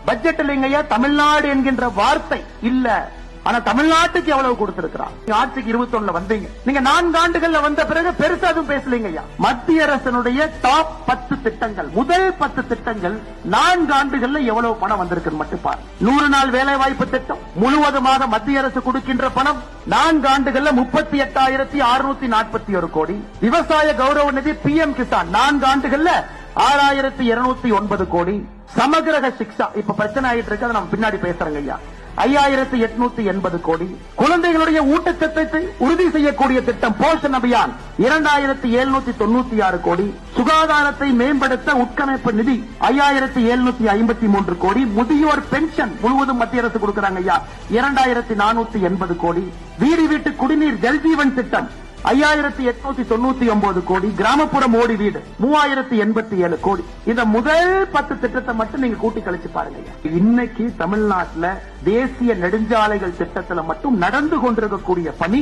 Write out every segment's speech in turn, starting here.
Budget இல்லைங்கய்யா, தமிழ்நாடு என்கின்ற வார்த்தை இல்ல. ஆனா தமிழ்நாட்டுக்கு எவ்வளவு கொடுத்திருக்கிறார்? ஆட்சிக்கு 21 வந்தீங்க, நீங்க 4 ஆண்டுகள்ல வந்த பிறகு பெருசா எதுவும் பேசலீங்க ஐயா. மத்திய அரசினுடைய டாப் 10 திட்டங்கள், முதல் 10 திட்டங்கள் 4 ஆண்டுகள்ல எவ்வளவு பணம் வந்திருக்கு மட்டும் பாரு. 100 நாள் வேலை வாய்ப்பு திட்டம் முழுவதுமாக மத்திய அரசு கொடுக்கின்ற பணம் 4 ஆண்டுகள்ல 38,641 கோடி. விவசாய கௌரவ நிதி PM கிசான் 4 ஆண்டுகள்ல 6,209 கோடி. சமகிரக சிக்ஷா இப்ப பிரச்சனை ஆயிட்டு இருக்கு, அதை நம்ம பின்னாடி பேசுறோங்க ஐயா. 5,880 கோடி. குழந்தைகளுடைய ஊட்டச்சத்தை உறுதி செய்யக்கூடிய திட்டம் போஷன் அபியான் 2,796 கோடி. சுகாதாரத்தை மேம்படுத்த உட்கமைப்பு நிதி 5,753 கோடி. முதியோர் பென்ஷன் முழுவதும் மத்திய அரசு கொடுக்கிறாங்க ஐயா, 2,480 கோடி. வீடு வீட்டு குடிநீர் ஜல்ஜீவன் திட்டம் 5,899 கோடி. கிராமப்புற மோடி வீடு 3,087 கோடி. இந்த முதல் 10 திட்டத்தை மட்டும் நீங்க கூட்டி கழிச்சு பாருங்க. இன்னைக்கு தமிழ்நாட்டில் தேசிய நெடுஞ்சாலைகள் திட்டத்தில் மட்டும் நடந்து கொண்டிருக்கக்கூடிய பணி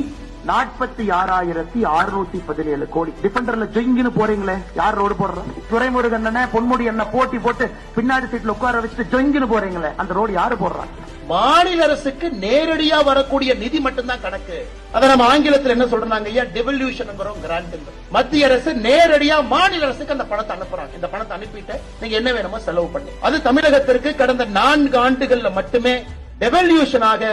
46,617 கோடி. டிஃபெண்டர்ல ஜொயிங்னு போறீங்களே, யார் ரோடு போடுறோம்? துரைமுருகன் அண்ணன் பொன்முடி அண்ணன் போட்டி போட்டு பின்னாடி சீட்ல உட்கார வச்சுட்டு ஜொயிங்னு போறீங்களே, அந்த ரோடு யாரு போடுறாங்க? மாநில அரசுக்கு நேரடியா வரக்கூடிய நிதி மட்டும்தான் கணக்கு. அத நம்ம ஆங்கிலத்தில் என்ன சொல்றாங்க ஐயா, டெவல்யூஷன் கிராண்ட். மத்திய அரசு நேரடியா மாநில அரசுக்கு அந்த பணத்தை அனுப்புறாங்க. இந்த பணத்தை அனுப்பிட்டு நீங்க என்ன வேணுமோ செலவு பண்ணி. அது தமிழகத்திற்கு கடந்த 4 ஆண்டுகள்ல மட்டுமே டெவல்யூஷனாக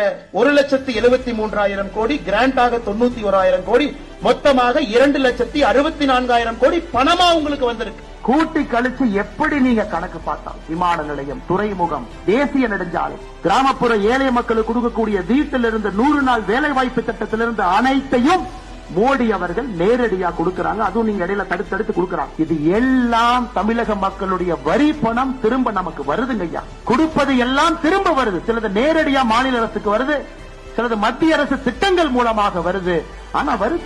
1,73,000 கோடி, கிராண்டாக 91,000 கோடி, மொத்தமாக 2,64,000 கோடி பணமா உங்களுக்கு வந்திருக்கு. கூட்டி கழிச்சு எப்படி நீங்க கணக்கு பார்த்தால் விமான நிலையம், துறைமுகம், தேசிய நெடுஞ்சாலை, கிராமப்புற ஏழை மக்களுக்கு கொடுக்கக்கூடிய வீட்டிலிருந்து 100 நாள் வேலை வாய்ப்பு திட்டத்திலிருந்து அனைத்தையும் மோடி அவர்கள் நேரடியா கொடுக்கிறாங்க. அதுவும் நீங்க இடையில தடுத்து கொடுக்கிறாங்க. இது எல்லாம் தமிழக மக்களுடைய வரி பணம் திரும்ப நமக்கு வருதுங்க ஐயா. கொடுப்பது எல்லாம் திரும்ப வருது. சிலது நேரடியா மாநில அரசுக்கு வருது, சிலது மத்திய அரசு திட்டங்கள் மூலமாக வருது. ஆனா வருது.